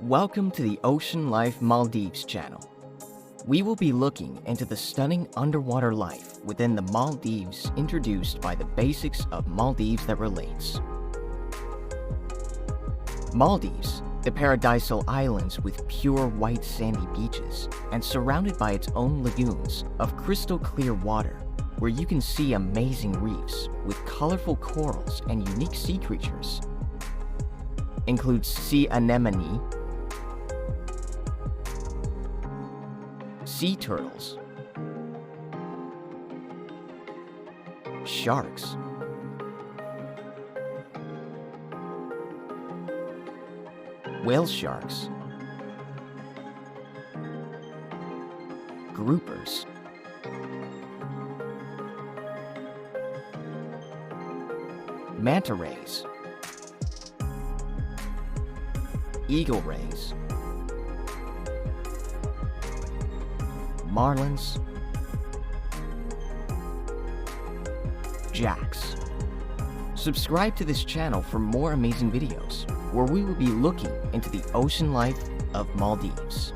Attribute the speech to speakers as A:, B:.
A: Welcome to the Ocean Life Maldives channel. We will be looking into the stunning underwater life within the Maldives introduced by the basics of Maldives that relates. Maldives, the paradisal islands with pure white sandy beaches and surrounded by its own lagoons of crystal clear water where you can see amazing reefs with colorful corals and unique sea creatures. Includes sea anemone, sea turtles, sharks, whale sharks, groupers, manta rays, eagle rays, marlins, jacks. Subscribe to this channel for more amazing videos where we will be looking into the ocean life of Maldives.